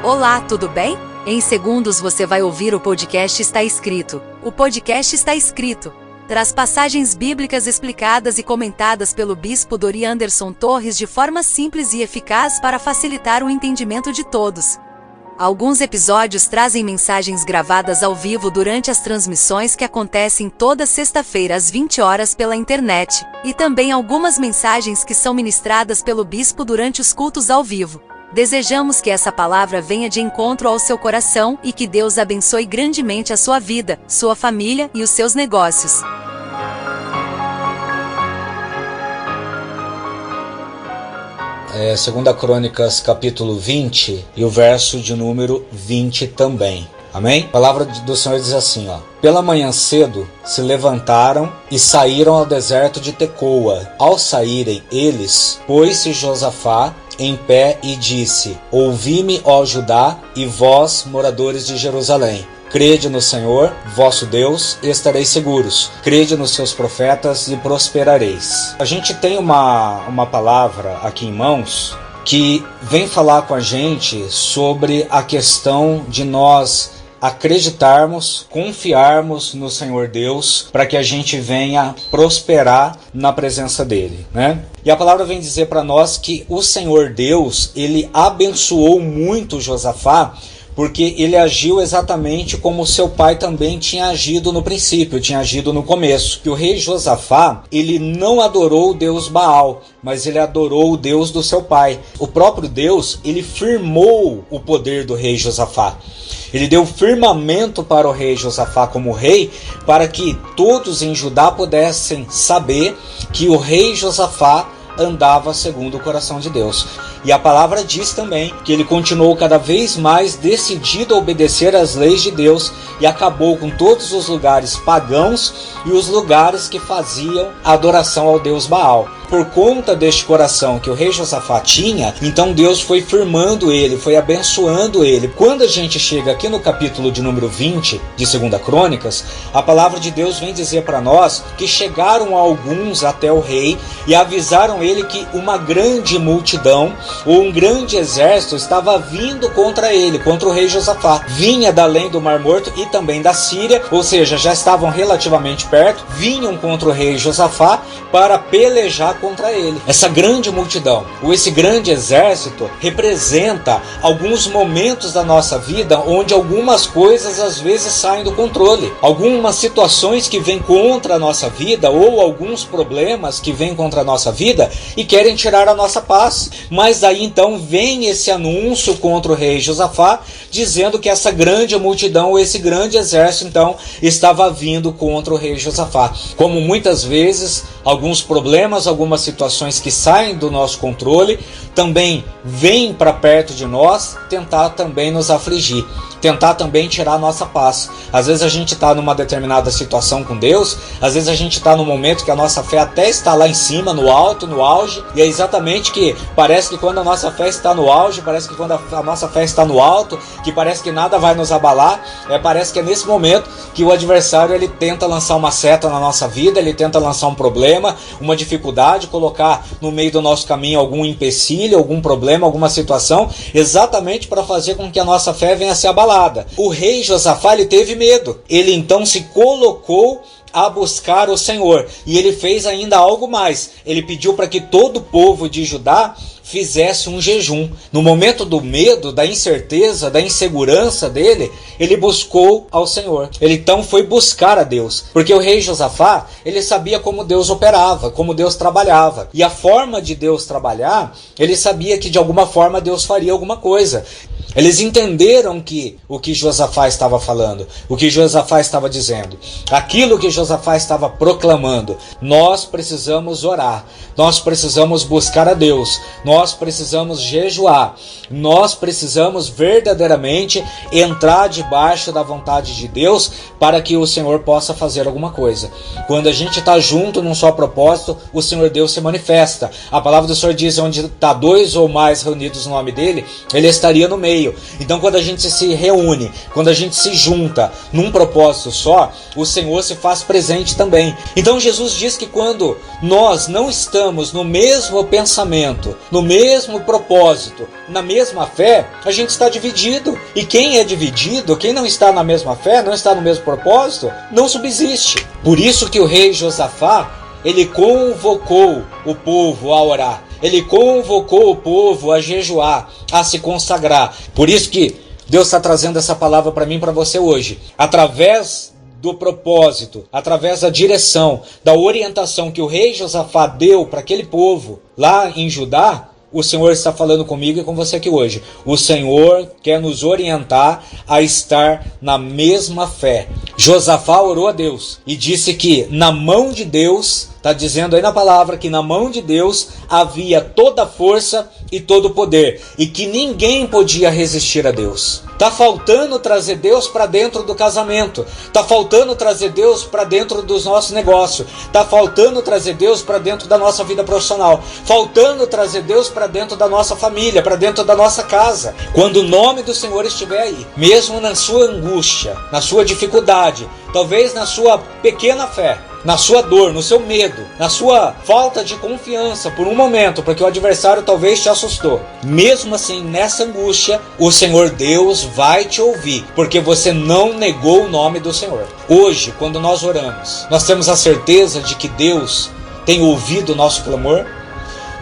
Olá, tudo bem? Em segundos você vai ouvir o podcast Está Escrito. O podcast Está Escrito traz passagens bíblicas explicadas e comentadas pelo bispo Dori Anderson Torres de forma simples e eficaz para facilitar o entendimento de todos. Alguns episódios trazem mensagens gravadas ao vivo durante as transmissões que acontecem toda sexta-feira às 20 horas pela internet, e também algumas mensagens que são ministradas pelo bispo durante os cultos ao vivo. Desejamos que essa palavra venha de encontro ao seu coração e que Deus abençoe grandemente a sua vida, sua família e os seus negócios. Segunda Crônicas, capítulo 20 e o verso de número 20 também. Amém? A palavra do Senhor diz assim, Pela manhã cedo se levantaram e saíram ao deserto de Tecoa. Ao saírem eles, pôs-se Josafá em pé e disse: Ouvi-me, ó Judá, e vós, moradores de Jerusalém. Crede no Senhor, vosso Deus, e estareis seguros. Crede nos seus profetas e prosperareis. A gente tem uma palavra aqui em mãos que vem falar com a gente sobre a questão de nós acreditarmos, confiarmos no Senhor Deus para que a gente venha prosperar na presença dele, né? E a palavra vem dizer para nós que o Senhor Deus, ele abençoou muito Josafá, porque ele agiu exatamente como seu pai também tinha agido no princípio, tinha agido no começo. Que o rei Josafá, ele não adorou o Deus Baal, mas ele adorou o Deus do seu pai. O próprio Deus, ele firmou o poder do rei Josafá. Ele deu firmamento para o rei Josafá como rei, para que todos em Judá pudessem saber que o rei Josafá andava segundo o coração de Deus. E a palavra diz também que ele continuou cada vez mais decidido a obedecer às leis de Deus e acabou com todos os lugares pagãos e os lugares que faziam adoração ao Deus Baal. Por conta deste coração que o rei Josafá tinha, então Deus foi firmando ele, foi abençoando ele. Quando a gente chega aqui no capítulo de número 20 de 2 Crônicas, a palavra de Deus vem dizer para nós que chegaram alguns até o rei e avisaram ele que uma grande multidão ou um grande exército estava vindo contra ele, contra o rei Josafá. Vinha da além do Mar Morto e também da Síria, ou seja, já estavam relativamente perto, vinham contra o rei Josafá para pelejar contra ele. Essa grande multidão, ou esse grande exército, representa alguns momentos da nossa vida onde algumas coisas às vezes saem do controle. Algumas situações que vêm contra a nossa vida, ou alguns problemas que vêm contra a nossa vida e querem tirar a nossa paz. Mas daí então vem esse anúncio contra o rei Josafá, dizendo que essa grande multidão, ou esse grande exército então estava vindo contra o rei Josafá. Como muitas vezes alguns problemas, algumas situações que saem do nosso controle também vêm para perto de nós tentar também nos afligir, tentar também tirar a nossa paz. Às vezes a gente está numa determinada situação com Deus, às vezes a gente está num momento que a nossa fé até está lá em cima, no alto, no auge, e é exatamente que parece que quando a nossa fé está no auge, parece que quando a nossa fé está no alto, que parece que nada vai nos abalar, parece que é nesse momento que o adversário ele tenta lançar uma seta na nossa vida, ele tenta lançar um problema, uma dificuldade, colocar no meio do nosso caminho algum empecilho, algum problema, alguma situação, exatamente para fazer com que a nossa fé venha a ser abalada. O rei Josafá ele teve medo, ele então se colocou a buscar o Senhor, e ele fez ainda algo mais, ele pediu para que todo o povo de Judá fizesse um jejum. No momento do medo, da incerteza, da insegurança dele, ele buscou ao Senhor. Ele então foi buscar a Deus, porque o rei Josafá, ele sabia como Deus operava, como Deus trabalhava, e a forma de Deus trabalhar, ele sabia que de alguma forma Deus faria alguma coisa. Eles entenderam que o que Josafá estava falando, o que Josafá estava dizendo, aquilo que Josafá estava proclamando. Nós precisamos orar, nós precisamos buscar a Deus, nós precisamos jejuar, nós precisamos verdadeiramente entrar debaixo da vontade de Deus para que o Senhor possa fazer alguma coisa. Quando a gente está junto num só propósito, o Senhor Deus se manifesta. A palavra do Senhor diz: onde está 2 ou mais reunidos no nome dele, ele estaria no meio. Então quando a gente se reúne, quando a gente se junta num propósito só, o Senhor se faz presente também. Então Jesus diz que quando nós não estamos no mesmo pensamento, no mesmo propósito, na mesma fé, a gente está dividido. E quem é dividido, quem não está na mesma fé, não está no mesmo propósito, não subsiste. Por isso que o rei Josafá, ele convocou o povo a orar. Ele convocou o povo a jejuar, a se consagrar. Por isso que Deus está trazendo essa palavra para mim e para você hoje. Através do propósito, através da direção, da orientação que o rei Josafá deu para aquele povo lá em Judá, o Senhor está falando comigo e com você aqui hoje. O Senhor quer nos orientar a estar na mesma fé. Josafá orou a Deus e disse que na mão de Deus, está dizendo aí na palavra que na mão de Deus havia toda a força e todo o poder, e que ninguém podia resistir a Deus. Tá faltando trazer Deus para dentro do casamento, tá faltando trazer Deus para dentro dos nossos negócios, tá faltando trazer Deus para dentro da nossa vida profissional, faltando trazer Deus para dentro da nossa família, para dentro da nossa casa. Quando o nome do Senhor estiver aí, mesmo na sua angústia, na sua dificuldade, talvez na sua pequena fé, na sua dor, no seu medo, na sua falta de confiança por um momento, porque o adversário talvez te assustou. Mesmo assim, nessa angústia, o Senhor Deus vai te ouvir, porque você não negou o nome do Senhor. Hoje, quando nós oramos, nós temos a certeza de que Deus tem ouvido o nosso clamor.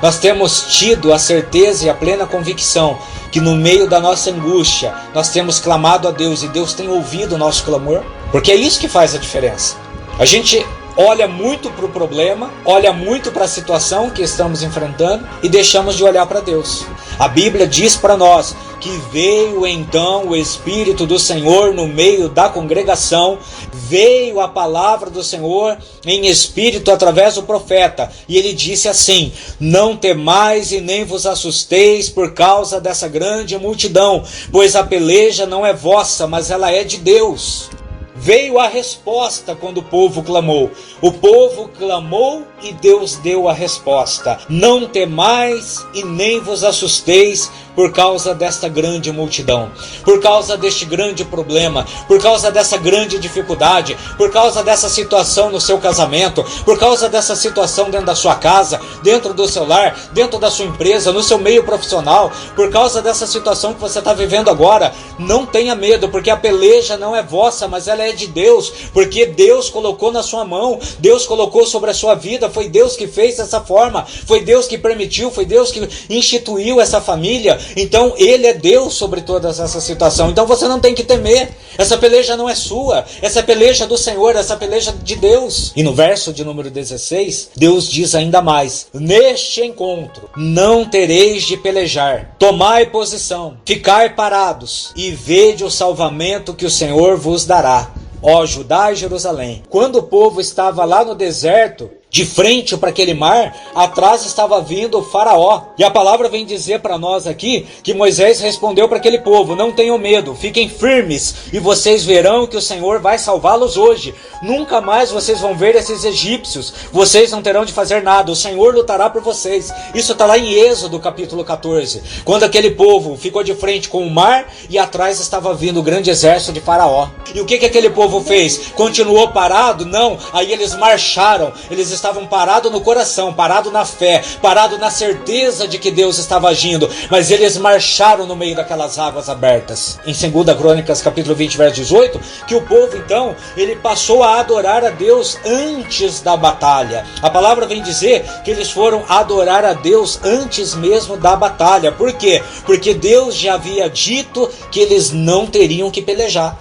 Nós temos tido a certeza e a plena convicção que no meio da nossa angústia, nós temos clamado a Deus e Deus tem ouvido o nosso clamor, porque é isso que faz a diferença. A gente olha muito para o problema, olha muito para a situação que estamos enfrentando e deixamos de olhar para Deus. A Bíblia diz para nós que veio então o Espírito do Senhor no meio da congregação, veio a palavra do Senhor em espírito através do profeta, e ele disse assim: não temais e nem vos assusteis por causa dessa grande multidão, pois a peleja não é vossa, mas ela é de Deus. Veio a resposta quando o povo clamou. O povo clamou e Deus deu a resposta. Não temais e nem vos assusteis por causa desta grande multidão, por causa deste grande problema, por causa dessa grande dificuldade, por causa dessa situação no seu casamento, por causa dessa situação dentro da sua casa, dentro do seu lar, dentro da sua empresa, no seu meio profissional, por causa dessa situação que você está vivendo agora. Não tenha medo, porque a peleja não é vossa, mas ela é de Deus, porque Deus colocou na sua mão, Deus colocou sobre a sua vida, foi Deus que fez dessa forma, foi Deus que permitiu, foi Deus que instituiu essa família. Então Ele é Deus sobre toda essa situação. Então você não tem que temer. Essa peleja não é sua, essa peleja é do Senhor, essa peleja de Deus. E no verso de número 16, Deus diz ainda mais: neste encontro não tereis de pelejar, tomai posição, ficai parados e vede o salvamento que o Senhor vos dará, ó Judá e Jerusalém. Quando o povo estava lá no deserto, de frente para aquele mar, atrás estava vindo o faraó. E a palavra vem dizer para nós aqui que Moisés respondeu para aquele povo: não tenham medo, fiquem firmes e vocês verão que o Senhor vai salvá-los hoje. Nunca mais vocês vão ver esses egípcios, vocês não terão de fazer nada, o Senhor lutará por vocês. Isso está lá em Êxodo capítulo 14, quando aquele povo ficou de frente com o mar e atrás estava vindo o grande exército de faraó. E o que aquele povo fez? Continuou parado? Não, aí eles marcharam, eles estavam parados no coração, parados na fé, parados na certeza de que Deus estava agindo, mas eles marcharam no meio daquelas águas abertas. Em 2 Crônicas capítulo 20 verso 18, que o povo então, ele passou a adorar a Deus antes da batalha. A palavra vem dizer que eles foram adorar a Deus antes mesmo da batalha. Por quê? Porque Deus já havia dito que eles não teriam que pelejar.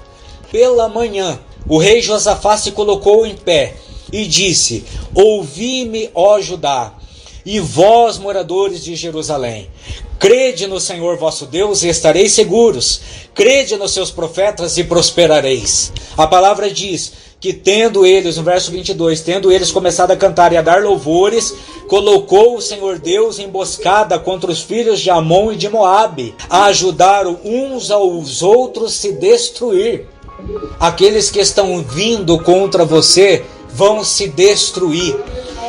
Pela manhã, o rei Josafá se colocou em pé e disse: ouvi-me, ó Judá, e vós, moradores de Jerusalém, crede no Senhor vosso Deus e estareis seguros, crede nos seus profetas e prosperareis. A palavra diz que tendo eles, no verso 22, tendo eles começado a cantar e a dar louvores, colocou o Senhor Deus emboscada contra os filhos de Amon e de Moabe, a ajudar uns aos outros se destruir. Aqueles que estão vindo contra você vão se destruir.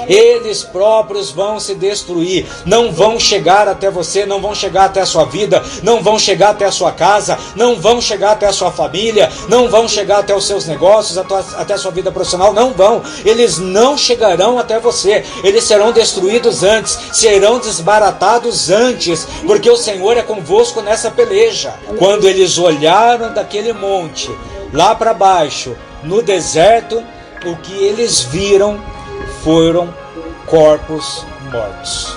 eles próprios vão se destruir, não vão chegar até você, não vão chegar até a sua vida, não vão chegar até a sua casa, não vão chegar até a sua família, não vão chegar até os seus negócios, até a sua vida profissional, não vão, eles não chegarão até você, eles serão destruídos antes, serão desbaratados antes, porque o Senhor é convosco nessa peleja. Quando eles olharam daquele monte, lá para baixo, no deserto, o que eles viram foram corpos mortos.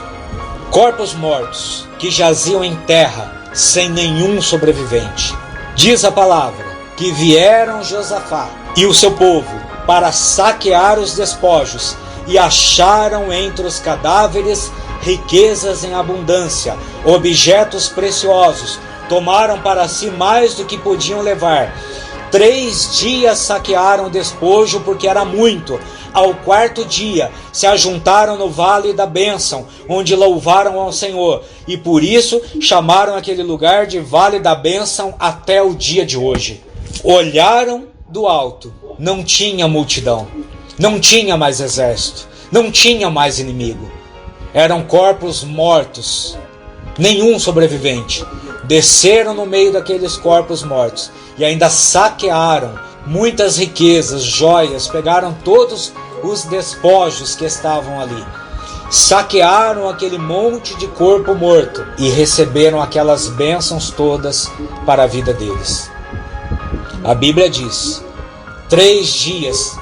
Corpos mortos que jaziam em terra, sem nenhum sobrevivente. Diz a palavra que vieram Josafá e o seu povo para saquear os despojos e acharam entre os cadáveres riquezas em abundância, objetos preciosos. Tomaram para si mais do que podiam levar. 3 dias saquearam o despojo porque era muito. Ao 4º dia se ajuntaram no vale da bênção, onde louvaram ao Senhor, e por isso chamaram aquele lugar de Vale da Bênção até o dia de hoje. Olharam do alto, não tinha multidão, não tinha mais exército, não tinha mais inimigo. Eram corpos mortos, nenhum sobrevivente. Desceram no meio daqueles corpos mortos e ainda saquearam muitas riquezas, joias, pegaram todos os despojos que estavam ali. Saquearam aquele monte de corpo morto e receberam aquelas bênçãos todas para a vida deles. A Bíblia diz: 3 dias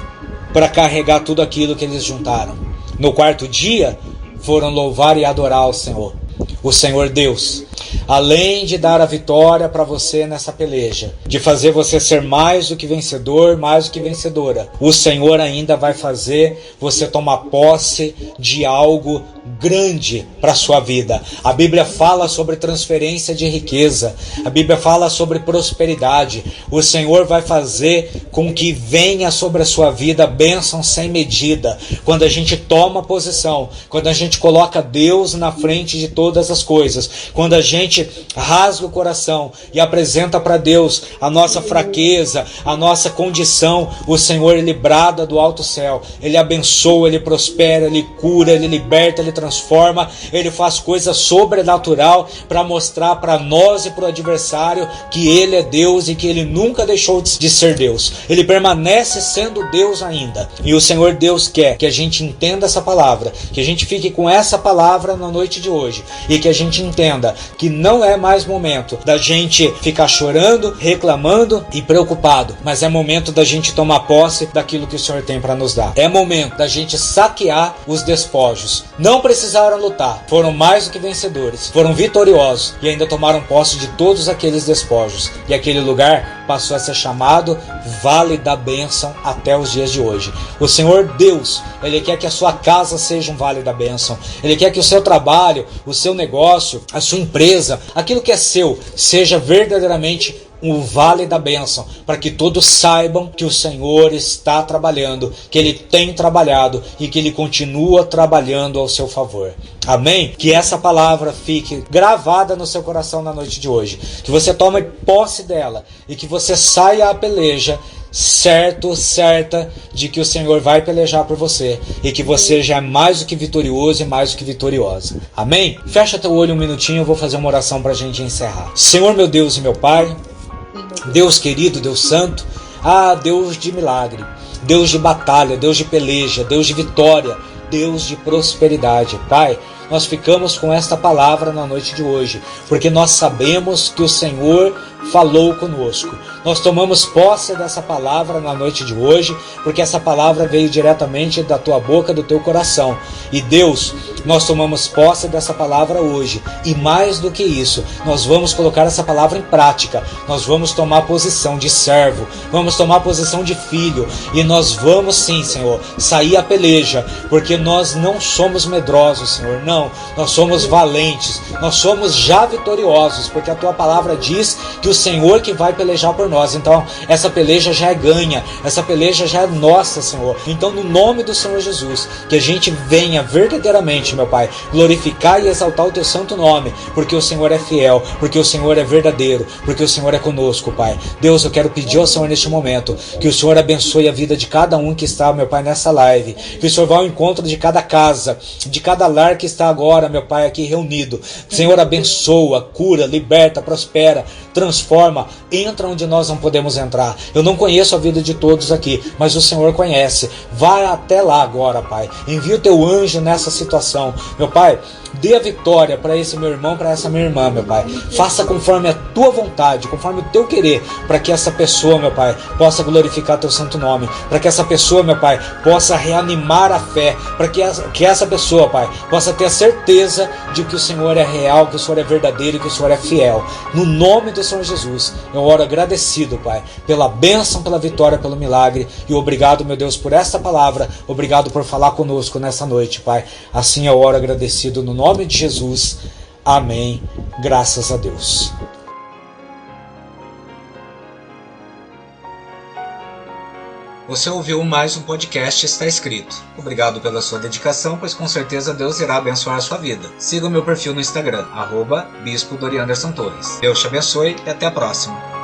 para carregar tudo aquilo que eles juntaram. No 4º dia foram louvar e adorar ao Senhor. O Senhor Deus, além de dar a vitória para você nessa peleja, de fazer você ser mais do que vencedor, mais do que vencedora, o Senhor ainda vai fazer você tomar posse de algo grande para a sua vida. A Bíblia fala sobre transferência de riqueza, a Bíblia fala sobre prosperidade. O Senhor vai fazer com que venha sobre a sua vida bênção sem medida. Quando a gente toma posição, quando a gente coloca Deus na frente de todas as coisas, quando a gente rasga o coração e apresenta para Deus a nossa fraqueza, a nossa condição, o Senhor, Ele brada do alto céu, Ele abençoa, Ele prospera, Ele cura, Ele liberta, Ele transforma, Ele faz coisa sobrenatural para mostrar para nós e para o adversário que Ele é Deus e que Ele nunca deixou de ser Deus. Ele permanece sendo Deus ainda. E o Senhor Deus quer que a gente entenda essa palavra, que a gente fique com essa palavra na noite de hoje e que a gente entenda que não é mais momento da gente ficar chorando, reclamando e preocupado, mas é momento da gente tomar posse daquilo que o Senhor tem para nos dar. É momento da gente saquear os despojos. Não precisaram lutar, foram mais do que vencedores, foram vitoriosos e ainda tomaram posse de todos aqueles despojos. E aquele lugar passou a ser chamado Vale da Bênção até os dias de hoje. O Senhor Deus, Ele quer que a sua casa seja um Vale da Bênção. Ele quer que o seu trabalho, o seu negócio, a sua empresa, aquilo que é seu, seja verdadeiramente um Vale da Bênção, para que todos saibam que o Senhor está trabalhando, que Ele tem trabalhado e que Ele continua trabalhando ao seu favor. Amém? Que essa palavra fique gravada no seu coração na noite de hoje, que você tome posse dela e que você saia à peleja certa de que o Senhor vai pelejar por você e que você já é mais do que vitorioso e mais do que vitoriosa. Amém? Fecha teu olho um minutinho, eu vou fazer uma oração para a gente encerrar. Senhor, meu Deus e meu Pai, Deus querido, Deus santo, Deus de milagre, Deus de batalha, Deus de peleja, Deus de vitória, Deus de prosperidade. Pai, nós ficamos com esta palavra na noite de hoje, porque nós sabemos que o Senhor falou conosco. Nós tomamos posse dessa palavra na noite de hoje, porque essa palavra veio diretamente da tua boca, do teu coração. E Deus, nós tomamos posse dessa palavra hoje. E mais do que isso, nós vamos colocar essa palavra em prática. Nós vamos tomar posição de servo, vamos tomar posição de filho. E nós vamos sim, Senhor, sair à peleja, porque nós não somos medrosos, Senhor. Não. não, nós somos valentes, nós somos já vitoriosos, porque a tua palavra diz que o Senhor que vai pelejar por nós. Então essa peleja já é ganha, essa peleja já é nossa, Senhor. Então no nome do Senhor Jesus, que a gente venha verdadeiramente, meu Pai, glorificar e exaltar o teu santo nome, porque o Senhor é fiel, porque o Senhor é verdadeiro, porque o Senhor é conosco, Pai. Deus, eu quero pedir ao Senhor neste momento que o Senhor abençoe a vida de cada um que está, meu Pai, nessa live, que o Senhor vá ao encontro de cada casa, de cada lar que está agora, meu Pai, aqui reunido. Senhor, abençoa, cura, liberta, prospera, transforma, entra onde nós não podemos entrar. Eu não conheço a vida de todos aqui, mas o Senhor conhece. Vai até lá agora, Pai. Envia o teu anjo nessa situação, meu Pai. Dê a vitória para esse meu irmão, para essa minha irmã, meu Pai. Faça conforme a tua vontade, conforme o teu querer, para que essa pessoa, meu Pai, possa glorificar teu santo nome, para que essa pessoa, meu Pai, possa reanimar a fé, para que essa pessoa, Pai, possa ter a certeza de que o Senhor é real, que o Senhor é verdadeiro e que o Senhor é fiel. No nome do Senhor Jesus, eu oro agradecido, Pai, pela bênção, pela vitória, pelo milagre, e obrigado, meu Deus, por esta palavra, obrigado por falar conosco nessa noite, Pai. Assim eu oro agradecido no nome de Jesus. Amém. Graças a Deus. Você ouviu mais um podcast Está Escrito. Obrigado pela sua dedicação, pois com certeza Deus irá abençoar a sua vida. Siga o meu perfil no Instagram, @bispo Dorian Anderson Torres. Deus te abençoe e até a próxima.